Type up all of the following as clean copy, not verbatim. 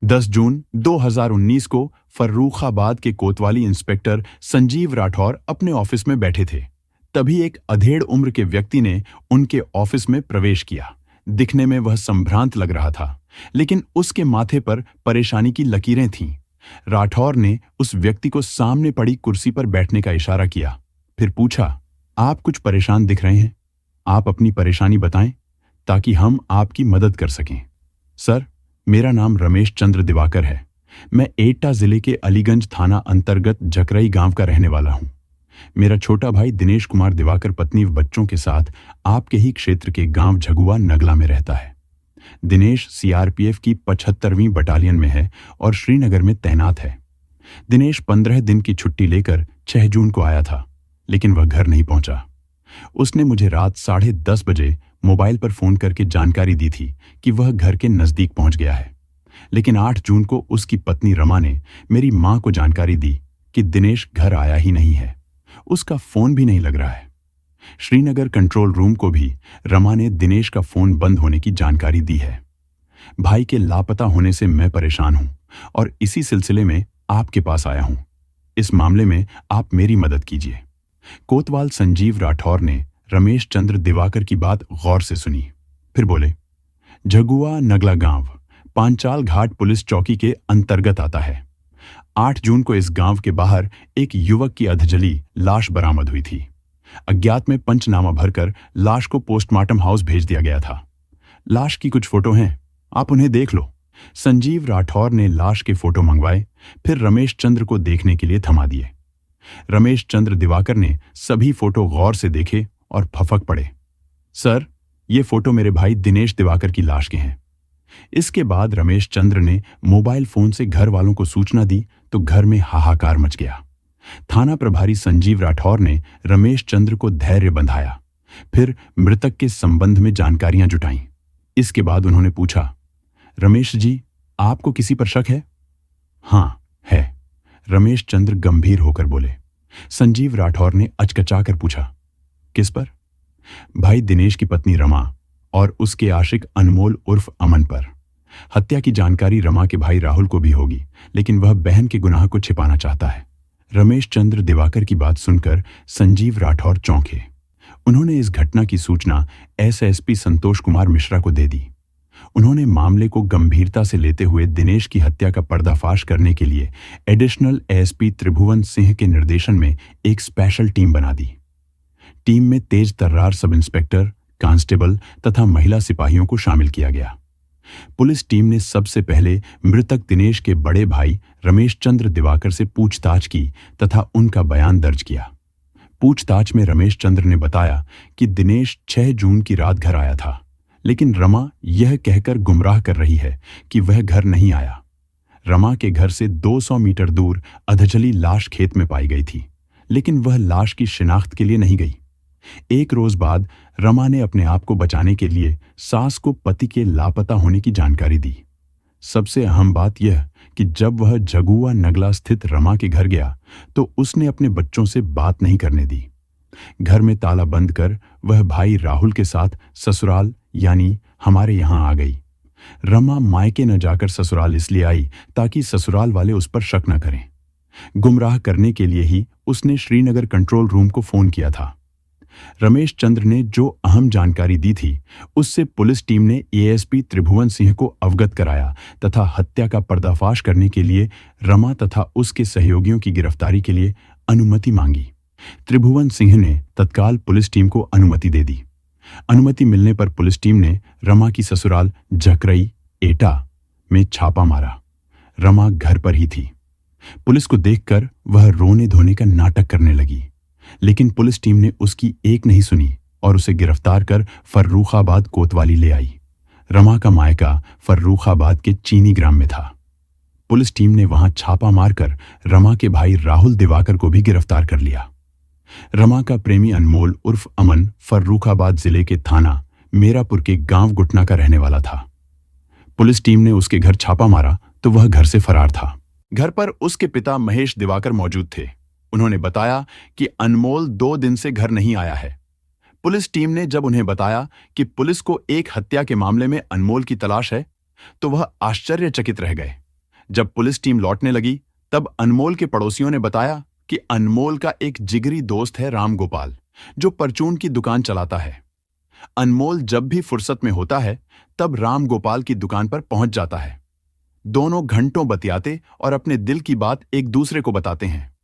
10 जून 2019 को फर्रुखाबाद के कोतवाली इंस्पेक्टर संजीव राठौर अपने ऑफिस में बैठे थे। तभी एक अधेड़ उम्र के व्यक्ति ने उनके ऑफिस में प्रवेश किया। दिखने में वह संभ्रांत लग रहा था, लेकिन उसके माथे पर परेशानी की लकीरें थीं। राठौर ने उस व्यक्ति को सामने पड़ी कुर्सी पर बैठने का इशारा किया, फिर पूछा, आप कुछ परेशान दिख रहे हैं, आप अपनी परेशानी बताएं ताकि हम आपकी मदद कर सकें। सर, मेरा नाम रमेश चंद्र दिवाकर है। मैं एटा जिले के अलीगंज थाना अंतर्गत जकरई गांव का रहने वाला हूं। मेरा छोटा भाई दिनेश कुमार दिवाकर पत्नी व बच्चों के साथ आपके ही क्षेत्र के गांव झगुआ नगला में रहता है। दिनेश सीआरपीएफ की 75वीं बटालियन में है और श्रीनगर में तैनात है। दिनेश 15 दिन की छुट्टी लेकर 6 जून को आया था, लेकिन वह घर नहीं पहुंचा। उसने मुझे रात 10:30 बजे मोबाइल पर फोन करके जानकारी दी थी कि वह घर के नजदीक पहुंच गया है, लेकिन 8 जून को उसकी पत्नी रमा ने मेरी मां को जानकारी दी कि दिनेश घर आया ही नहीं है, उसका फोन भी नहीं लग रहा है। श्रीनगर कंट्रोल रूम को भी रमा ने दिनेश का फोन बंद होने की जानकारी दी है। भाई के लापता होने से मैं परेशान हूं और इसी सिलसिले में आपके पास आया हूं। इस मामले में आप मेरी मदद कीजिए। कोतवाल संजीव राठौर ने रमेश चंद्र दिवाकर की बात गौर से सुनी, फिर बोले, झगुआ नगला गांव पांचाल घाट पुलिस चौकी के अंतर्गत आता है। 8 जून को इस गांव के बाहर एक युवक की अधजली लाश बरामद हुई थी। अज्ञात में पंचनामा भरकर लाश को पोस्टमार्टम हाउस भेज दिया गया था। लाश की कुछ फोटो हैं, आप उन्हें देख लो। संजीव राठौर ने लाश के फोटो मंगवाए, फिर रमेश चंद्र को देखने के लिए थमा दिए। रमेश चंद्र दिवाकर ने सभी फोटो गौर से देखे और फफक पड़े। सर, ये फोटो मेरे भाई दिनेश दिवाकर की लाश के हैं। इसके बाद रमेश चंद्र ने मोबाइल फोन से घर वालों को सूचना दी तो घर में हाहाकार मच गया। थाना प्रभारी संजीव राठौर ने रमेश चंद्र को धैर्य बंधाया, फिर मृतक के संबंध में जानकारियां जुटाईं। इसके बाद उन्होंने पूछा, रमेश जी, आपको किसी पर शक है? हाँ, है, रमेश चंद्र गंभीर होकर बोले। संजीव राठौर ने अचकचाकर पूछा, किस पर? भाई दिनेश की पत्नी रमा और उसके आशिक अनमोल उर्फ अमन पर। हत्या की जानकारी रमा के भाई राहुल को भी होगी, लेकिन वह बहन के गुनाह को छिपाना चाहता है। रमेश चंद्र दिवाकर की बात सुनकर संजीव राठौर चौंके। उन्होंने इस घटना की सूचना एसएसपी संतोष कुमार मिश्रा को दे दी। उन्होंने मामले को गंभीरता से लेते हुए दिनेश की हत्या का पर्दाफाश करने के लिए एडिशनल एएसपी त्रिभुवन सिंह के निर्देशन में एक स्पेशल टीम बना दी। टीम में तेज तर्रार सब इंस्पेक्टर, कांस्टेबल तथा महिला सिपाहियों को शामिल किया गया। पुलिस टीम ने सबसे पहले मृतक दिनेश के बड़े भाई रमेश चंद्र दिवाकर से पूछताछ की तथा उनका बयान दर्ज किया। पूछताछ में रमेश चंद्र ने बताया कि दिनेश 6 जून की रात घर आया था, लेकिन रमा यह कहकर गुमराह कर रही है कि वह घर नहीं आया। रमा के घर से 200 मीटर दूर अधजली लाश खेत में पाई गई थी, लेकिन वह लाश की शिनाख्त के लिए नहीं गई। एक रोज बाद रमा ने अपने आप को बचाने के लिए सास को पति के लापता होने की जानकारी दी। सबसे अहम बात यह कि जब वह झगुआ नगला स्थित रमा के घर गया तो उसने अपने बच्चों से बात नहीं करने दी। घर में ताला बंद कर वह भाई राहुल के साथ ससुराल यानी हमारे यहां आ गई। रमा मायके न जाकर ससुराल इसलिए आई ताकि ससुराल वाले उस पर शक न करें। गुमराह करने के लिए ही उसने श्रीनगर कंट्रोल रूम को फोन किया था। रमेश चंद्र ने जो अहम जानकारी दी थी उससे पुलिस टीम ने एएसपी त्रिभुवन सिंह को अवगत कराया तथा हत्या का पर्दाफाश करने के लिए रमा तथा उसके सहयोगियों की गिरफ्तारी के लिए अनुमति मांगी। त्रिभुवन सिंह ने तत्काल पुलिस टीम को अनुमति दे दी। अनुमति मिलने पर पुलिस टीम ने रमा की ससुराल जकरई एटा में छापा मारा। रमा घर पर ही थी। पुलिस को देखकर वह रोने धोने का नाटक करने लगी, लेकिन पुलिस टीम ने उसकी एक नहीं सुनी और उसे गिरफ्तार कर फर्रुखाबाद कोतवाली ले आई। रमा का मायका फर्रुखाबाद के चीनी ग्राम में था। पुलिस टीम ने वहां छापा मारकर रमा के भाई राहुल दिवाकर को भी गिरफ्तार कर लिया। रमा का प्रेमी अनमोल उर्फ अमन फर्रुखाबाद जिले के थाना मेरापुर के गांव गुटना का रहने वाला था। पुलिस टीम ने उसके घर छापा मारा तो वह घर से फरार था। घर पर उसके पिता महेश दिवाकर मौजूद थे। उन्होंने बताया कि अनमोल 2 दिन से घर नहीं आया है। पुलिस टीम ने जब उन्हें बताया कि पुलिस को एक हत्या के मामले में अनमोल की तलाश है तो वह आश्चर्यचकित रह गए। जब पुलिस टीम लौटने लगी तब अनमोल के पड़ोसियों ने बताया कि अनमोल का एक जिगरी दोस्त है राम गोपाल, जो परचून की दुकान चलाता है। अनमोल जब भी फुर्सत में होता है तब राम गोपाल की दुकान पर पहुंच जाता है। दोनों घंटों बतियाते और अपने दिल की बात एक दूसरे को बताते हैं।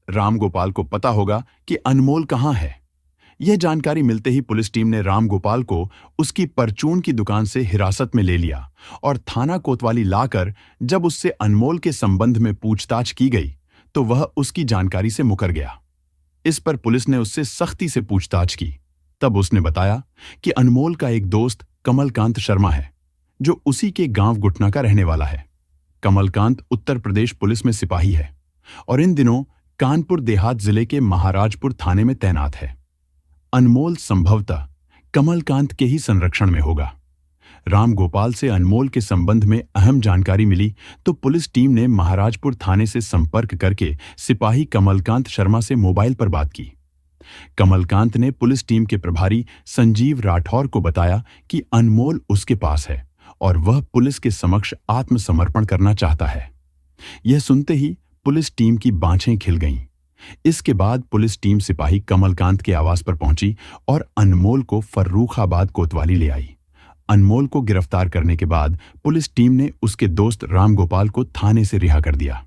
राम गोपाल को पता होगा कि अनमोल कहां है। यह जानकारी मिलते ही पुलिस टीम ने राम गोपाल को उसकी परचून की दुकान से हिरासत में ले लिया और थाना कोतवाली लाकर जब उससे अनमोल के संबंध में पूछताछ की गई तो वह उसकी जानकारी से मुकर गया। इस पर पुलिस ने उससे सख्ती से पूछताछ की। तब उसने बताया कि अनमोल का एक दोस्त कमलकांत शर्मा है, जो उसी के गांव गुटना का रहने वाला है। कमलकांत उत्तर प्रदेश पुलिस में सिपाही है और इन दिनों कानपुर देहात जिले के महाराजपुर थाने में तैनात है। अनमोल संभवतः कमलकांत के ही संरक्षण में होगा। राम गोपाल से अनमोल के संबंध में अहम जानकारी मिली तो पुलिस टीम ने महाराजपुर थाने से संपर्क करके सिपाही कमलकांत शर्मा से मोबाइल पर बात की। कमलकांत ने पुलिस टीम के प्रभारी संजीव राठौर को बताया कि अनमोल उसके पास है और वह पुलिस के समक्ष आत्मसमर्पण करना चाहता है। यह सुनते ही पुलिस टीम की बाँछें खिल गईं। इसके बाद पुलिस टीम सिपाही कमलकांत के आवास पर पहुंची और अनमोल को फर्रुखाबाद कोतवाली ले आई। अनमोल को गिरफ्तार करने के बाद पुलिस टीम ने उसके दोस्त राम गोपाल को थाने से रिहा कर दिया।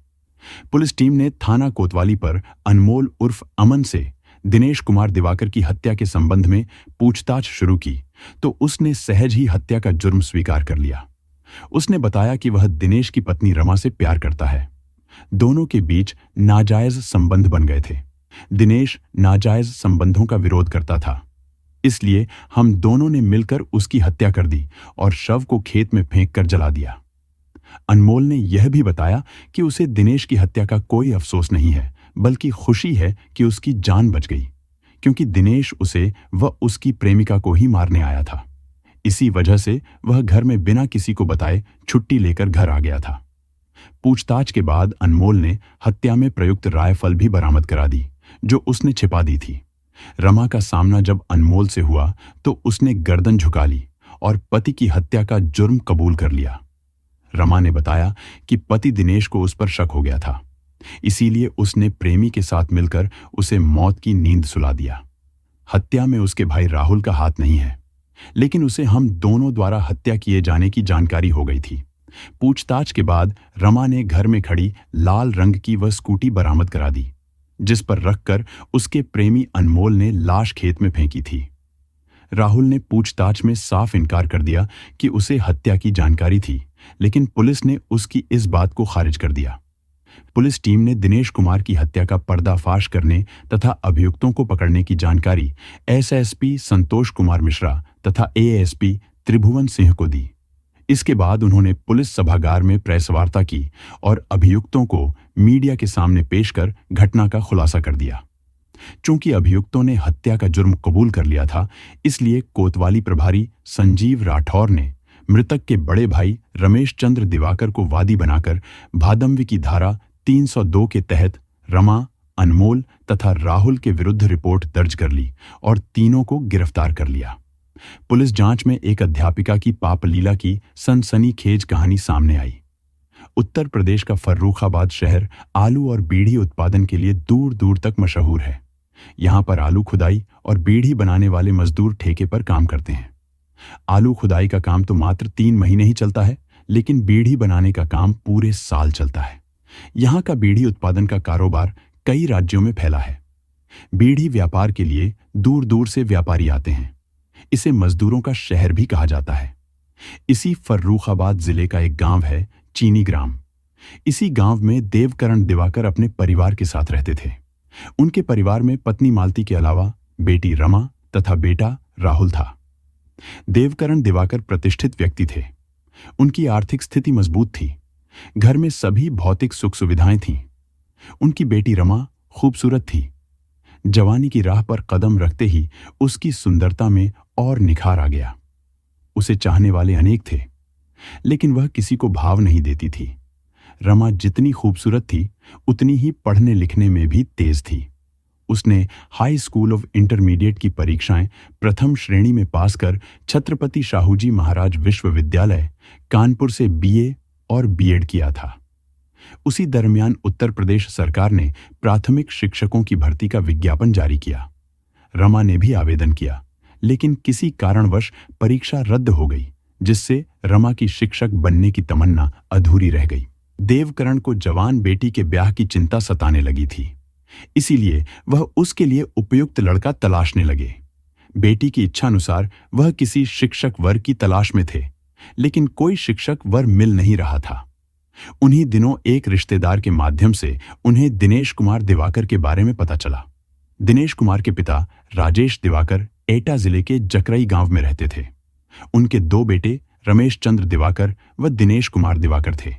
पुलिस टीम ने थाना कोतवाली पर अनमोल उर्फ अमन से दिनेश कुमार दिवाकर की हत्या के संबंध में पूछताछ शुरू की तो उसने सहज ही हत्या का जुर्म स्वीकार कर लिया। उसने बताया कि वह दिनेश की पत्नी रमा से प्यार करता है। दोनों के बीच नाजायज संबंध बन गए थे। दिनेश नाजायज संबंधों का विरोध करता था, इसलिए हम दोनों ने मिलकर उसकी हत्या कर दी और शव को खेत में फेंक कर जला दिया। अनमोल ने यह भी बताया कि उसे दिनेश की हत्या का कोई अफसोस नहीं है, बल्कि खुशी है कि उसकी जान बच गई, क्योंकि दिनेश उसे व उसकी प्रेमिका को ही मारने आया था। इसी वजह से वह घर में बिना किसी को बताए छुट्टी लेकर घर आ गया था। पूछताछ के बाद अनमोल ने हत्या में प्रयुक्त राइफल भी बरामद करा दी, जो उसने छिपा दी थी। रमा का सामना जब अनमोल से हुआ तो उसने गर्दन झुका ली और पति की हत्या का जुर्म कबूल कर लिया। रमा ने बताया कि पति दिनेश को उस पर शक हो गया था, इसीलिए उसने प्रेमी के साथ मिलकर उसे मौत की नींद सुला दिया। हत्या में उसके भाई राहुल का हाथ नहीं है, लेकिन उसे हम दोनों द्वारा हत्या किए जाने की जानकारी हो गई थी। पूछताछ के बाद रमा ने घर में खड़ी लाल रंग की वह स्कूटी बरामद करा दी, जिस पर रखकर उसके प्रेमी अनमोल ने लाश खेत में फेंकी थी। राहुल ने पूछताछ में साफ इनकार कर दिया कि उसे हत्या की जानकारी थी, लेकिन पुलिस ने उसकी इस बात को खारिज कर दिया। पुलिस टीम ने दिनेश कुमार की हत्या का पर्दाफाश करने तथा अभियुक्तों को पकड़ने की जानकारी एसएसपी संतोष कुमार मिश्रा तथा एएसपी त्रिभुवन सिंह को दी। इसके बाद उन्होंने पुलिस सभागार में प्रेस वार्ता की और अभियुक्तों को मीडिया के सामने पेश कर घटना का खुलासा कर दिया। चूंकि अभियुक्तों ने हत्या का जुर्म कबूल कर लिया था, इसलिए कोतवाली प्रभारी संजीव राठौर ने मृतक के बड़े भाई रमेश चंद्र दिवाकर को वादी बनाकर भादम्वी की धारा 302 के तहत रमा, अनमोल तथा राहुल के विरुद्ध रिपोर्ट दर्ज कर ली और तीनों को गिरफ्तार कर लिया। पुलिस जांच में एक अध्यापिका की पापलीला की सनसनीखेज कहानी सामने आई। उत्तर प्रदेश का फर्रुखाबाद शहर आलू और बीड़ी उत्पादन के लिए दूर दूर तक मशहूर है। यहाँ पर आलू खुदाई और बीड़ी बनाने वाले मजदूर ठेके पर काम करते हैं। आलू खुदाई का काम तो मात्र 3 महीने ही चलता है, लेकिन बीड़ी बनाने का काम पूरे साल चलता है। यहाँ का बीड़ी उत्पादन का कारोबार कई राज्यों में फैला है। बीड़ी व्यापार के लिए दूर दूर से व्यापारी आते हैं। इसे मजदूरों का शहर भी कहा जाता है। इसी फर्रुखाबाद जिले का एक गांव है चीनी ग्राम। इसी गांव में देवकरण दिवाकर अपने परिवार के साथ रहते थे। उनके परिवार में पत्नी मालती के अलावा बेटी रमा तथा बेटा राहुल था। देवकरण दिवाकर प्रतिष्ठित व्यक्ति थे। उनकी आर्थिक स्थिति मजबूत थी। घर में सभी भौतिक सुख सुविधाएं थीं। उनकी बेटी रमा खूबसूरत थी। जवानी की राह पर कदम रखते ही उसकी सुंदरता में और निखार आ गया। उसे चाहने वाले अनेक थे, लेकिन वह किसी को भाव नहीं देती थी। रमा जितनी खूबसूरत थी, उतनी ही पढ़ने लिखने में भी तेज थी। उसने हाई स्कूल ऑफ इंटरमीडिएट की परीक्षाएं प्रथम श्रेणी में पास कर छत्रपति शाहूजी महाराज विश्वविद्यालय कानपुर से बीए और बीएड किया था। उसी दरमियान उत्तर प्रदेश सरकार ने प्राथमिक शिक्षकों की भर्ती का विज्ञापन जारी किया। रमा ने भी आवेदन किया, लेकिन किसी कारणवश परीक्षा रद्द हो गई, जिससे रमा की शिक्षक बनने की तमन्ना अधूरी रह गई। देवकरण को जवान बेटी के ब्याह की चिंता सताने लगी थी, इसीलिए वह उसके लिए उपयुक्त लड़का तलाशने लगे। बेटी की इच्छानुसार वह किसी शिक्षक वर की तलाश में थे, लेकिन कोई शिक्षक वर मिल नहीं रहा था। उन्हीं दिनों एक रिश्तेदार के माध्यम से उन्हें दिनेश कुमार दिवाकर के बारे में पता चला। दिनेश कुमार के पिता राजेश दिवाकर एटा जिले के जकरई गांव में रहते थे। उनके दो बेटे रमेश चंद्र दिवाकर व दिनेश कुमार दिवाकर थे।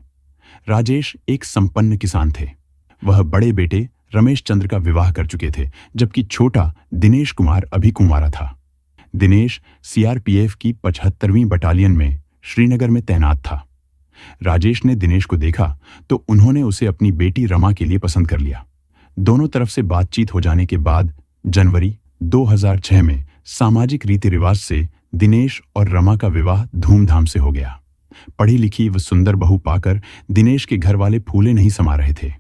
राजेश एक संपन्न किसान थे। वह बड़े बेटे रमेश चंद्र का विवाह कर चुके थे, जबकि छोटा दिनेश कुमार अभी कुंवारा था। दिनेश सीआरपीएफ की 75वीं बटालियन में श्रीनगर में तैनात था। राजेश ने दिनेश को देखा तो उन्होंने उसे अपनी बेटी रमा के लिए पसंद कर लिया। दोनों तरफ से बातचीत हो जाने के बाद जनवरी 2006 में सामाजिक रीति रिवाज से दिनेश और रमा का विवाह धूमधाम से हो गया। पढ़ी लिखी व सुंदर बहू पाकर दिनेश के घर वाले फूले नहीं समा रहे थे।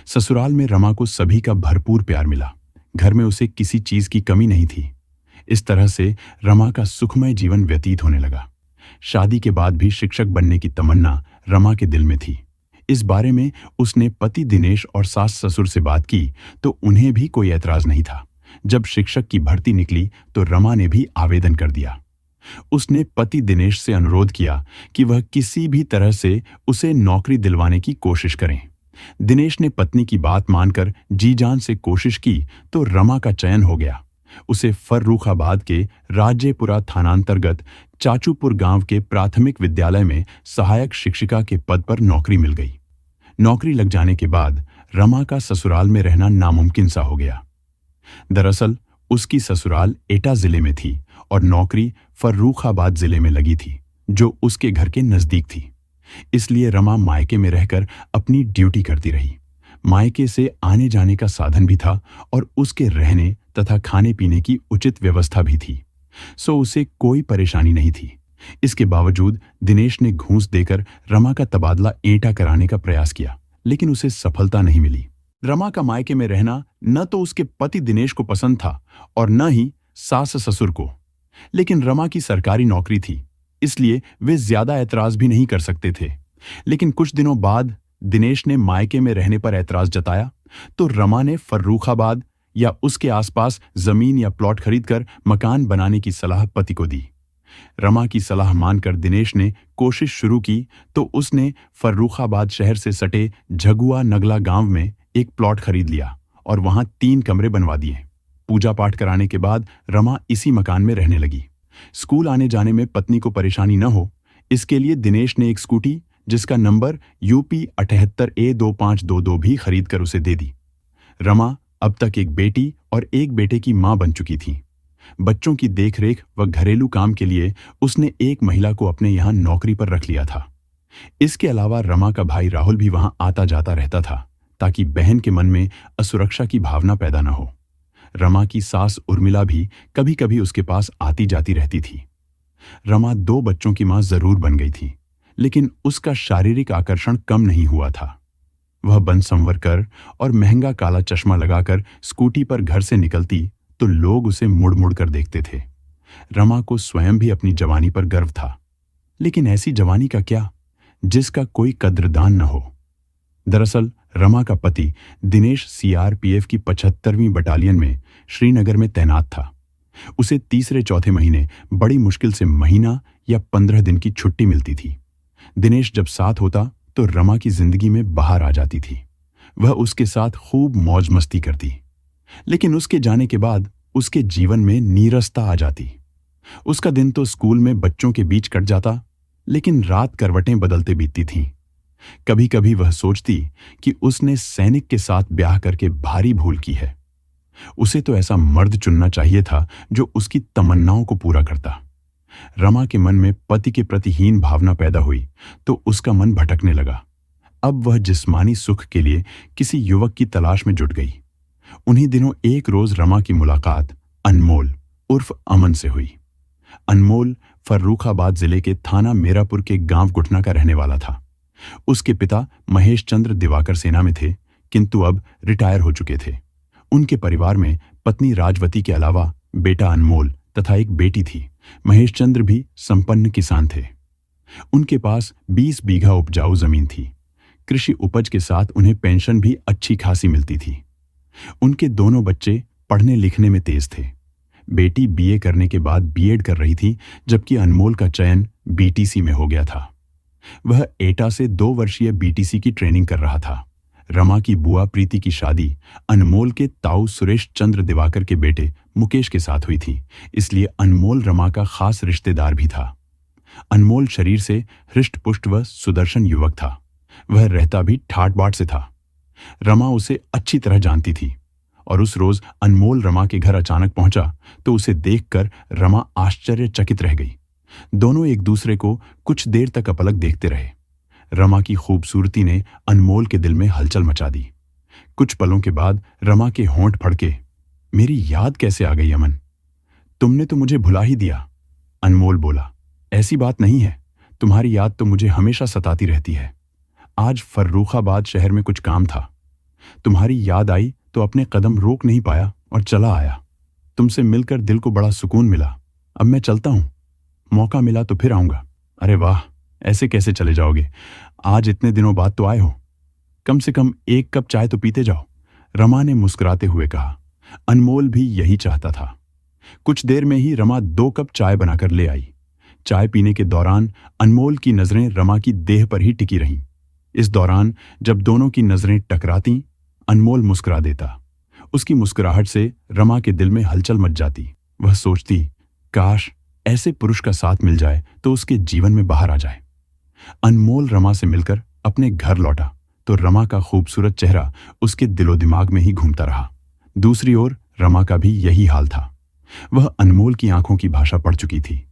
ससुराल में रमा को सभी का भरपूर प्यार मिला। घर में उसे किसी चीज की कमी नहीं थी। इस तरह से रमा का सुखमय जीवन व्यतीत होने लगा। शादी के बाद भी शिक्षक बनने की तमन्ना रमा के दिल में थी। इस बारे में उसने पति दिनेश और सास ससुर से बात की तो उन्हें भी कोई ऐतराज नहीं था। जब शिक्षक की भर्ती निकली तो रमा ने भी आवेदन कर दिया। उसने पति दिनेश से अनुरोध किया कि वह किसी भी तरह से उसे नौकरी दिलवाने की कोशिश करें। दिनेश ने पत्नी की बात मानकर जी जान से कोशिश की तो रमा का चयन हो गया। उसे फर्रुखाबाद के राज्यपुरा थानांतर्गत चाचूपुर गांव के प्राथमिक विद्यालय में सहायक शिक्षिका के पद पर नौकरी मिल गई। नौकरी लग जाने के बाद रमा का ससुराल में रहना नामुमकिन सा हो गया। दरअसल उसकी ससुराल एटा जिले में थी और नौकरी फर्रुखाबाद जिले में लगी थी, जो उसके घर के नजदीक थी। इसलिए रमा मायके में रहकर अपनी ड्यूटी करती रही। मायके से आने जाने का साधन भी था और उसके रहने तथा खाने पीने की उचित व्यवस्था भी थी, सो उसे कोई परेशानी नहीं थी। इसके बावजूद दिनेश ने घूंस देकर रमा का तबादला एटा कराने का प्रयास किया, लेकिन उसे सफलता नहीं मिली। रमा का मायके में रहना न तो उसके पति दिनेश को पसंद था और न ही सास ससुर को, लेकिन रमा की सरकारी नौकरी थी, इसलिए वे ज्यादा ऐतराज भी नहीं कर सकते थे। लेकिन कुछ दिनों बाद दिनेश ने मायके में रहने पर ऐतराज जताया तो रमा ने फर्रुखाबाद या उसके आसपास जमीन या प्लॉट खरीदकर मकान बनाने की सलाह पति को दी। रमा की सलाह मानकर दिनेश ने कोशिश शुरू की तो उसने फर्रुखाबाद शहर से सटे झगुआ नगला गांव में एक प्लॉट खरीद लिया और वहां 3 कमरे बनवा दिए। पूजा पाठ कराने के बाद रमा इसी मकान में रहने लगी। स्कूल आने जाने में पत्नी को परेशानी न हो, इसके लिए दिनेश ने एक स्कूटी जिसका नंबर UP 78A2522 भी खरीदकर उसे दे दी। रमा अब तक एक बेटी और एक बेटे की मां बन चुकी थी। बच्चों की देखरेख व घरेलू काम के लिए उसने एक महिला को अपने यहां नौकरी पर रख लिया था। इसके अलावा रमा का भाई राहुल भी वहां आता जाता रहता था, ताकि बहन के मन में असुरक्षा की भावना पैदा न हो। रमा की सास उर्मिला भी कभी कभी उसके पास आती जाती रहती थी। रमा 2 बच्चों की मां जरूर बन गई थी, लेकिन उसका शारीरिक आकर्षण कम नहीं हुआ था। वह बन संवर कर और महंगा काला चश्मा लगाकर स्कूटी पर घर से निकलती तो लोग उसे मुड़ मुड़ कर देखते थे। रमा को स्वयं भी अपनी जवानी पर गर्व था, लेकिन ऐसी जवानी का क्या जिसका कोई कद्रदान न हो। दरअसल रमा का पति दिनेश सीआरपीएफ की 75वीं बटालियन में श्रीनगर में तैनात था। उसे तीसरे चौथे महीने बड़ी मुश्किल से महीना या 15 दिन की छुट्टी मिलती थी। दिनेश जब साथ होता तो रमा की जिंदगी में बाहर आ जाती थी। वह उसके साथ खूब मौज मस्ती करती, लेकिन उसके जाने के बाद उसके जीवन में नीरसता आ जाती। उसका दिन तो स्कूल में बच्चों के बीच कट जाता, लेकिन रात करवटें बदलते बीतती थीं। कभी कभी वह सोचती कि उसने सैनिक के साथ ब्याह करके भारी भूल की है। उसे तो ऐसा मर्द चुनना चाहिए था जो उसकी तमन्नाओं को पूरा करता। रमा के मन में पति के प्रति हीन भावना पैदा हुई तो उसका मन भटकने लगा। अब वह जिस्मानी सुख के लिए किसी युवक की तलाश में जुट गई। उन्हीं दिनों एक रोज रमा की मुलाकात अनमोल उर्फ अमन से हुई। अनमोल फर्रुखाबाद जिले के थाना मेरापुर के गांव गुटना का रहने वाला था। उसके पिता महेश चंद्र दिवाकर सेना में थे, किंतु अब रिटायर हो चुके थे। उनके परिवार में पत्नी राजवती के अलावा बेटा अनमोल तथा एक बेटी थी। महेश चंद्र भी संपन्न किसान थे। उनके पास 20 बीघा उपजाऊ जमीन थी। कृषि उपज के साथ उन्हें पेंशन भी अच्छी खासी मिलती थी। उनके दोनों बच्चे पढ़ने लिखने में तेज थे। बेटी बीए करने के बाद बीएड कर रही थी, जबकि अनमोल का चयन बीटीसी में हो गया था। वह एटा से 2 वर्षीय बीटीसी की ट्रेनिंग कर रहा था। रमा की बुआ प्रीति की शादी अनमोल के ताऊ सुरेश चंद्र दिवाकर के बेटे मुकेश के साथ हुई थी, इसलिए अनमोल रमा का खास रिश्तेदार भी था। अनमोल शरीर से हृष्ट-पुष्ट व सुदर्शन युवक था। वह रहता भी ठाट बाट से था। रमा उसे अच्छी तरह जानती थी और उस रोज अनमोल रमा के घर अचानक पहुंचा तो उसे देखकर रमा आश्चर्यचकित रह गई। दोनों एक दूसरे को कुछ देर तक अपलक देखते रहे। रमा की खूबसूरती ने अनमोल के दिल में हलचल मचा दी। कुछ पलों के बाद रमा के होंठ फड़के, मेरी याद कैसे आ गई अमन? तुमने तो मुझे भुला ही दिया। अनमोल बोला, ऐसी बात नहीं है, तुम्हारी याद तो मुझे हमेशा सताती रहती है। आज फर्रुखाबाद शहर में कुछ काम था, तुम्हारी याद आई तो अपने कदम रोक नहीं पाया और चला आया। तुमसे मिलकर दिल को बड़ा सुकून मिला। अब मैं चलता हूं, मौका मिला तो फिर आऊंगा। अरे वाह, ऐसे कैसे चले जाओगे? आज इतने दिनों बाद तो आए हो, कम से कम 1 कप चाय तो पीते जाओ, रमा ने मुस्कुराते हुए कहा। अनमोल भी यही चाहता था। कुछ देर में ही रमा 2 कप चाय बनाकर ले आई। चाय पीने के दौरान अनमोल की नजरें रमा की देह पर ही टिकी रहीं। इस दौरान जब दोनों की नजरें टकराती, अनमोल मुस्कुरा देता। उसकी मुस्कुराहट से रमा के दिल में हलचल मच जाती। वह सोचती, काश ऐसे पुरुष का साथ मिल जाए तो उसके जीवन में बाहर आ जाए। अनमोल रमा से मिलकर अपने घर लौटा तो रमा का खूबसूरत चेहरा उसके दिलो दिमाग में ही घूमता रहा। दूसरी ओर रमा का भी यही हाल था। वह अनमोल की आंखों की भाषा पढ़ चुकी थी।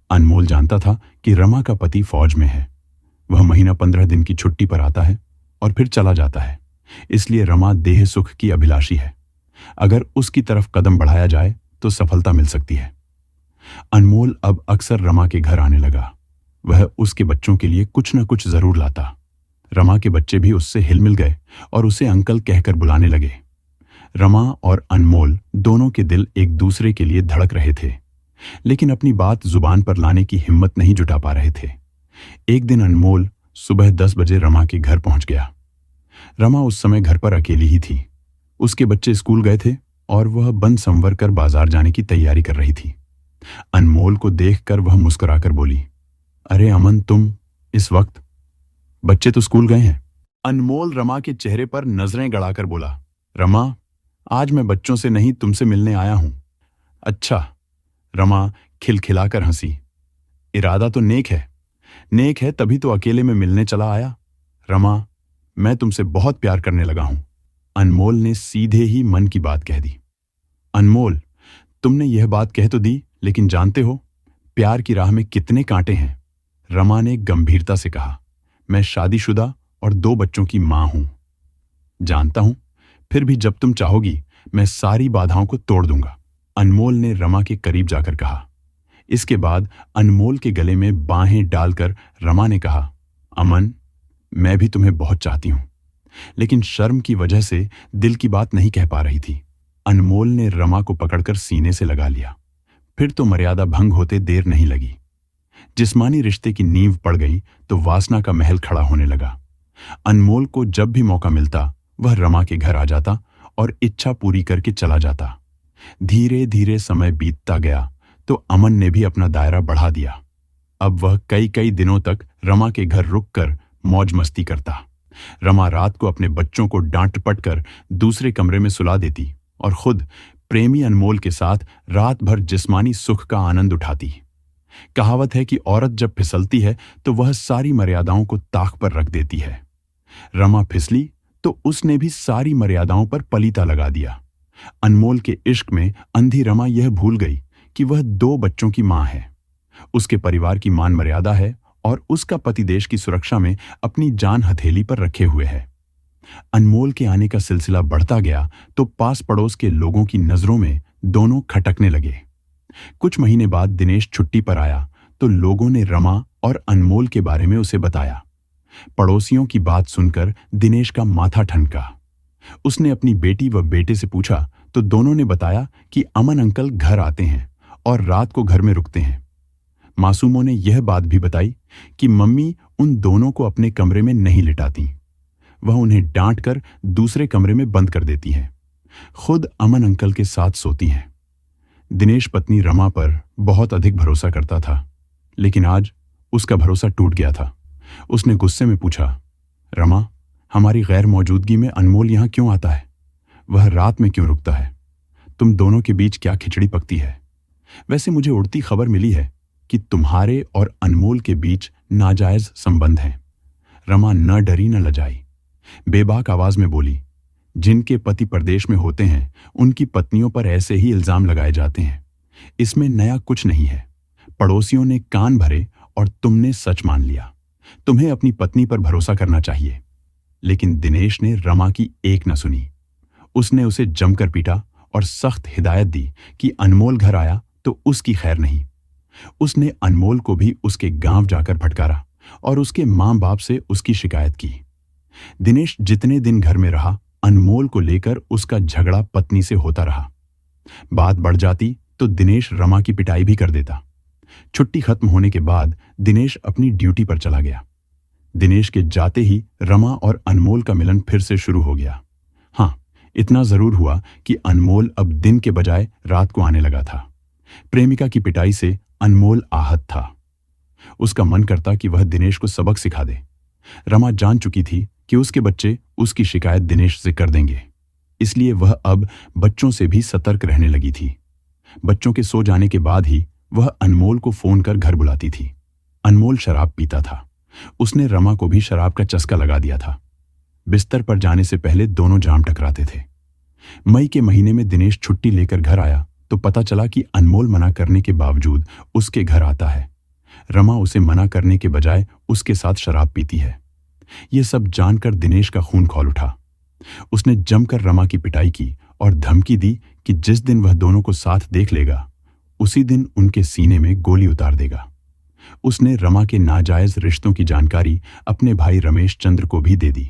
अनमोल जानता था कि रमा का पति फौज में है। वह महीना 15 दिन की छुट्टी पर आता है और फिर चला जाता है, इसलिए रमा देह सुख की अभिलाषी है। अगर उसकी तरफ कदम बढ़ाया जाए तो सफलता मिल सकती है। अनमोल अब अक्सर रमा के घर आने लगा। वह उसके बच्चों के लिए कुछ न कुछ जरूर लाता। रमा के बच्चे भी उससे हिलमिल गए और उसे अंकल कहकर बुलाने लगे। रमा और अनमोल दोनों के दिल एक दूसरे के लिए धड़क रहे थे, लेकिन अपनी बात जुबान पर लाने की हिम्मत नहीं जुटा पा रहे थे। एक दिन अनमोल सुबह 10 बजे रमा के घर पहुंच गया। रमा उस समय घर पर अकेली ही थी। उसके बच्चे स्कूल गए थे और वह बन संवर कर बाजार जाने की तैयारी कर रही थी। अनमोल को देखकर वह मुस्कुराकर बोली, अरे अमन, तुम इस वक्त? बच्चे तो स्कूल गए हैं। अनमोल रमा के चेहरे पर नजरें गड़ाकर बोला, रमा, आज मैं बच्चों से नहीं तुमसे मिलने आया हूं। अच्छा। रमा खिलखिलाकर हंसी। इरादा तो नेक है तभी तो अकेले में मिलने चला आया। रमा, मैं तुमसे बहुत प्यार करने लगा हूं। अनमोल ने सीधे ही मन की बात कह दी। अनमोल, तुमने यह बात कह तो दी, लेकिन जानते हो प्यार की राह में कितने कांटे हैं? रमा ने गंभीरता से कहा। मैं शादीशुदा और 2 बच्चों की मां हूं। जानता हूं, फिर भी जब तुम चाहोगी मैं सारी बाधाओं को तोड़ दूंगा, अनमोल ने रमा के करीब जाकर कहा। इसके बाद अनमोल के गले में बाहें डालकर रमा ने कहा, अमन, मैं भी तुम्हें बहुत चाहती हूं, लेकिन शर्म की वजह से दिल की बात नहीं कह पा रही थी। अनमोल ने रमा को पकड़कर सीने से लगा लिया। फिर तो मर्यादा भंग होते देर नहीं लगी। जिस्मानी रिश्ते की नींव पड़ गई तो वासना का महल खड़ा होने लगा। अनमोल को जब भी मौका मिलता वह रमा के घर आ जाता और इच्छा पूरी करके चला जाता। धीरे धीरे समय बीतता गया तो अमन ने भी अपना दायरा बढ़ा दिया। अब वह कई कई दिनों तक रमा के घर रुककर मौज मस्ती करता। रमा रात को अपने बच्चों को डांट पट कर दूसरे कमरे में सुला देती और खुद प्रेमी अनमोल के साथ रात भर जिस्मानी सुख का आनंद उठाती। कहावत है कि औरत जब फिसलती है तो वह सारी मर्यादाओं को ताक पर रख देती है। रमा फिसली तो उसने भी सारी मर्यादाओं पर पलीता लगा दिया। अनमोल के इश्क में अंधी रमा यह भूल गई कि वह 2 बच्चों की मां है। उसके परिवार की मान मर्यादा है और उसका पति देश की सुरक्षा में अपनी जान हथेली पर रखे हुए है। अनमोल के आने का सिलसिला बढ़ता गया तो पास पड़ोस के लोगों की नजरों में दोनों खटकने लगे। कुछ महीने बाद दिनेश छुट्टी पर आया तो लोगों ने रमा और अनमोल के बारे में उसे बताया। पड़ोसियों की बात सुनकर दिनेश का माथा ठनका। उसने अपनी बेटी व बेटे से पूछा तो दोनों ने बताया कि अमन अंकल घर आते हैं और रात को घर में रुकते हैं। मासूमों ने यह बात भी बताई कि मम्मी उन दोनों को अपने कमरे में नहीं लिटाती, वह उन्हें डांट कर दूसरे कमरे में बंद कर देती हैं। खुद अमन अंकल के साथ सोती हैं। दिनेश पत्नी रमा पर बहुत अधिक भरोसा करता था, लेकिन आज उसका भरोसा टूट गया था। उसने गुस्से में पूछा, रमा, हमारी गैर मौजूदगी में अनमोल यहाँ क्यों आता है? वह रात में क्यों रुकता है? तुम दोनों के बीच क्या खिचड़ी पकती है? वैसे मुझे उड़ती खबर मिली है कि तुम्हारे और अनमोल के बीच नाजायज संबंध हैं। रमा न डरी न लजाई, बेबाक आवाज में बोली, जिनके पति प्रदेश में होते हैं उनकी पत्नियों पर ऐसे ही इल्जाम लगाए जाते हैं। इसमें नया कुछ नहीं है। पड़ोसियों ने कान भरे और तुमने सच मान लिया। तुम्हें अपनी पत्नी पर भरोसा करना चाहिए। लेकिन दिनेश ने रमा की एक न सुनी। उसने उसे जमकर पीटा और सख्त हिदायत दी कि अनमोल घर आया तो उसकी खैर नहीं। उसने अनमोल को भी उसके गांव जाकर फटकारा और उसके मां बाप से उसकी शिकायत की। दिनेश जितने दिन घर में रहा, अनमोल को लेकर उसका झगड़ा पत्नी से होता रहा। बात बढ़ जाती तो दिनेश रमा की पिटाई भी कर देता। छुट्टी खत्म होने के बाद दिनेश अपनी ड्यूटी पर चला गया। दिनेश के जाते ही रमा और अनमोल का मिलन फिर से शुरू हो गया। हाँ, इतना जरूर हुआ कि अनमोल अब दिन के बजाय रात को आने लगा था। प्रेमिका की पिटाई से अनमोल आहत था। उसका मन करता कि वह दिनेश को सबक सिखा दे। रमा जान चुकी थी कि उसके बच्चे उसकी शिकायत दिनेश से कर देंगे, इसलिए वह अब बच्चों से भी सतर्क रहने लगी थी। बच्चों के सो जाने के बाद ही वह अनमोल को फोन कर घर बुलाती थी। अनमोल शराब पीता था। उसने रमा को भी शराब का चस्का लगा दिया था। बिस्तर पर जाने से पहले दोनों जाम टकराते थे। मई के महीने में दिनेश छुट्टी लेकर घर आया तो पता चला कि अनमोल मना करने के बावजूद उसके घर आता है। रमा उसे मना करने के बजाय उसके साथ शराब पीती है। यह सब जानकर दिनेश का खून खौल उठा। उसने जमकर रमा की पिटाई की और धमकी दी कि जिस दिन वह दोनों को साथ देख लेगा उसी दिन उनके सीने में गोली उतार देगा। उसने रमा के नाजायज रिश्तों की जानकारी अपने भाई रमेश चंद्र को भी दे दी।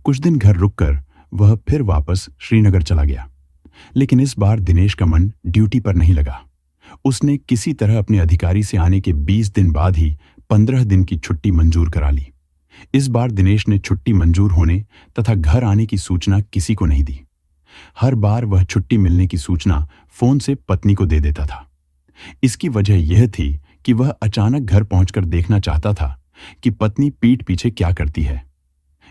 कुछ दिन घर रुककर वह फिर वापस श्रीनगर चला गया, लेकिन इस बार दिनेश का मन ड्यूटी पर नहीं लगा। उसने किसी तरह अपने अधिकारी से आने के 20 दिन बाद ही 15 दिन की छुट्टी मंजूर करा ली। इस बार दिनेश ने छुट्टी मंजूर होने तथा घर आने की सूचना किसी को नहीं दी। हर बार वह छुट्टी मिलने की सूचना फोन से पत्नी को दे देता था। इसकी वजह यह थी कि वह अचानक घर पहुंचकर देखना चाहता था कि पत्नी पीठ पीछे क्या करती है।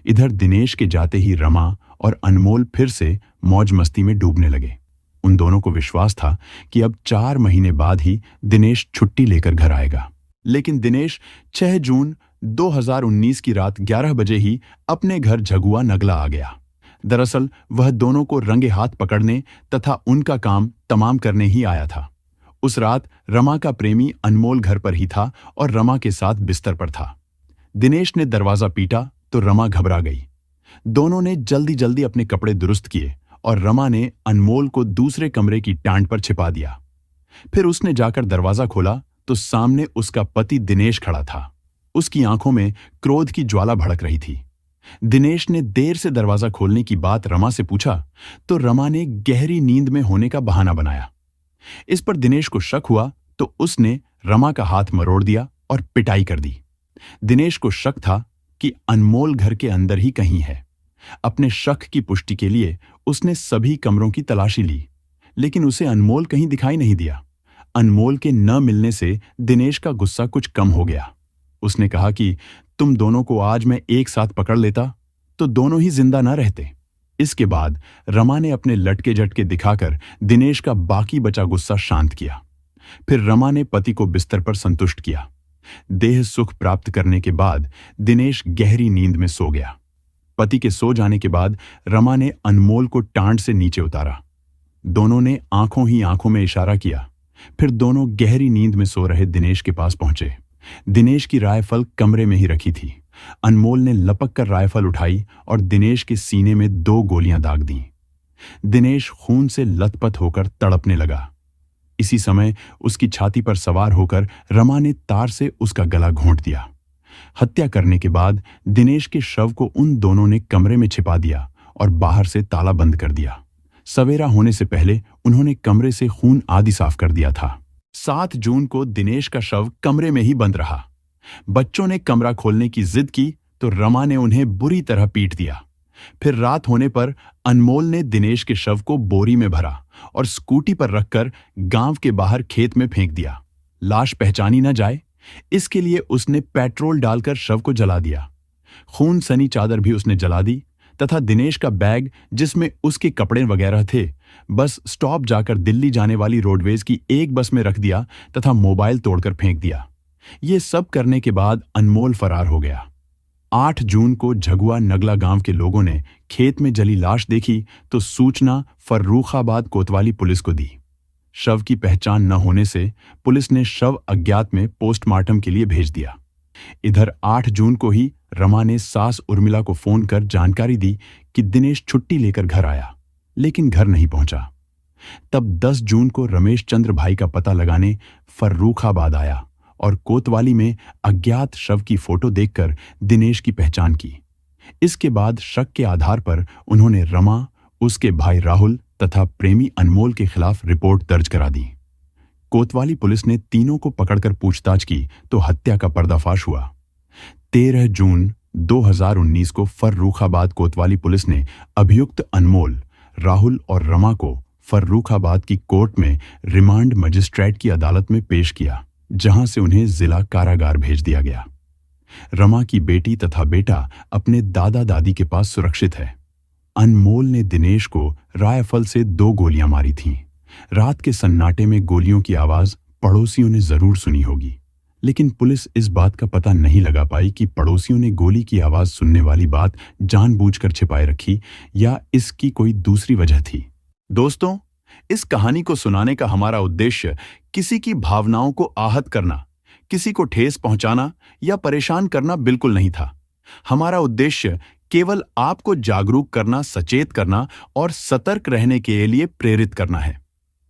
इधर दिनेश के जाते ही रमा और अनमोल फिर से मौज मस्ती में डूबने लगे। उन दोनों को विश्वास था कि अब 4 महीने बाद ही दिनेश छुट्टी लेकर घर आएगा। लेकिन दिनेश 6 जून 2019 की रात 11 बजे ही अपने घर झगुआ नगला आ गया। दरअसल वह दोनों को रंगे हाथ पकड़ने तथा उनका काम तमाम करने ही आया था। उस रात रमा का प्रेमी अनमोल घर पर ही था और रमा के साथ बिस्तर पर था। दिनेश ने दरवाजा पीटा तो रमा घबरा गई। दोनों ने जल्दी जल्दी अपने कपड़े दुरुस्त किए और रमा ने अनमोल को दूसरे कमरे की टांड पर छिपा दिया। फिर उसने जाकर दरवाजा खोला तो सामने उसका पति दिनेश खड़ा था। उसकी आंखों में क्रोध की ज्वाला भड़क रही थी। दिनेश ने देर से दरवाजा खोलने की बात रमा से पूछा तो रमा ने गहरी नींद में होने का बहाना बनाया। इस पर दिनेश को शक हुआ तो उसने रमा का हाथ मरोड़ दिया और पिटाई कर दी। दिनेश को शक था कि अनमोल घर के अंदर ही कहीं है। अपने शक की पुष्टि के लिए उसने सभी कमरों की तलाशी ली, लेकिन उसे अनमोल कहीं दिखाई नहीं दिया। अनमोल के न मिलने से दिनेश का गुस्सा कुछ कम हो गया। उसने कहा कि तुम दोनों को आज मैं एक साथ पकड़ लेता तो दोनों ही जिंदा न रहते। इसके बाद रमा ने अपने लटके झटके दिखाकर दिनेश का बाकी बचा गुस्सा शांत किया। फिर रमा ने पति को बिस्तर पर संतुष्ट किया। देह सुख प्राप्त करने के बाद दिनेश गहरी नींद में सो गया। पति के सो जाने के बाद रमा ने अनमोल को टांड से नीचे उतारा। दोनों ने आंखों ही आंखों में इशारा किया। फिर दोनों गहरी नींद में सो रहे दिनेश के पास पहुंचे। दिनेश की राइफल कमरे में ही रखी थी। अनमोल ने लपक कर राइफल उठाई और दिनेश के सीने में 2 गोलियां दाग दी। दिनेश खून से लथपथ होकर तड़पने लगा। इसी समय उसकी छाती पर सवार होकर रमा ने तार से उसका गला घोंट दिया। हत्या करने के बाद दिनेश के शव को उन दोनों ने कमरे में छिपा दिया और बाहर से ताला बंद कर दिया। सवेरा होने से पहले उन्होंने कमरे से खून आदि साफ कर दिया था। 7 जून को दिनेश का शव कमरे में ही बंद रहा। बच्चों ने कमरा खोलने की जिद की तो रमा ने उन्हें बुरी तरह पीट दिया। फिर रात होने पर अनमोल ने दिनेश के शव को बोरी में भरा और स्कूटी पर रखकर गांव के बाहर खेत में फेंक दिया। लाश पहचानी न जाए इसके लिए उसने पेट्रोल डालकर शव को जला दिया। खून सनी चादर भी उसने जला दी तथा दिनेश का बैग जिसमें उसके कपड़े वगैरह थे बस स्टॉप जाकर दिल्ली जाने वाली रोडवेज की एक बस में रख दिया तथा मोबाइल तोड़कर फेंक दिया। ये सब करने के बाद अनमोल फरार हो गया। 8 जून को झगुआ नगला गांव के लोगों ने खेत में जली लाश देखी तो सूचना फर्रुखाबाद कोतवाली पुलिस को दी। शव की पहचान न होने से पुलिस ने शव अज्ञात में पोस्टमार्टम के लिए भेज दिया। इधर 8 जून को ही रमा ने सास उर्मिला को फोन कर जानकारी दी कि दिनेश छुट्टी लेकर घर आया, लेकिन घर नहीं पहुंचा। तब 10 जून को रमेश चंद्र भाई का पता लगाने फर्रुखाबाद आया और कोतवाली में अज्ञात शव की फोटो देखकर दिनेश की पहचान की। इसके बाद शक के आधार पर उन्होंने रमा, उसके भाई राहुल तथा प्रेमी अनमोल के खिलाफ रिपोर्ट दर्ज करा दी। कोतवाली पुलिस ने तीनों को पकड़कर पूछताछ की तो हत्या का पर्दाफाश हुआ। 13 जून 2019 को फर्रुखाबाद कोतवाली पुलिस ने अभियुक्त अनमोल, राहुल और रमा को फर्रुखाबाद की कोर्ट में रिमांड मजिस्ट्रेट की अदालत में पेश किया, जहां से उन्हें जिला कारागार भेज दिया गया। रमा की बेटी तथा बेटा अपने दादा दादी के पास सुरक्षित है। अनमोल ने दिनेश को राइफल से 2 गोलियां मारी थीं। रात के सन्नाटे में गोलियों की आवाज पड़ोसियों ने जरूर सुनी होगी, लेकिन पुलिस इस बात का पता नहीं लगा पाई कि पड़ोसियों ने गोली की आवाज सुनने वाली बात जानबूझकर छिपाए रखी या इसकी कोई दूसरी वजह थी। दोस्तों, इस कहानी को सुनाने का हमारा उद्देश्य किसी की भावनाओं को आहत करना, किसी को ठेस पहुंचाना या परेशान करना बिल्कुल नहीं था। हमारा उद्देश्य केवल आपको जागरूक करना, सचेत करना और सतर्क रहने के लिए प्रेरित करना है।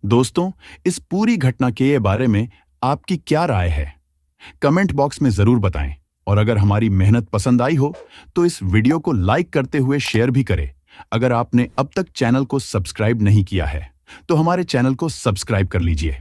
दोस्तों, इस पूरी घटना के बारे में आपकी क्या राय है? कमेंट बॉक्स में जरूर बताएं और अगर हमारी मेहनत पसंद आई हो तो इस वीडियो को लाइक करते हुए शेयर भी करें। अगर आपने अब तक चैनल को सब्सक्राइब नहीं किया है तो हमारे चैनल को सब्सक्राइब कर लीजिए।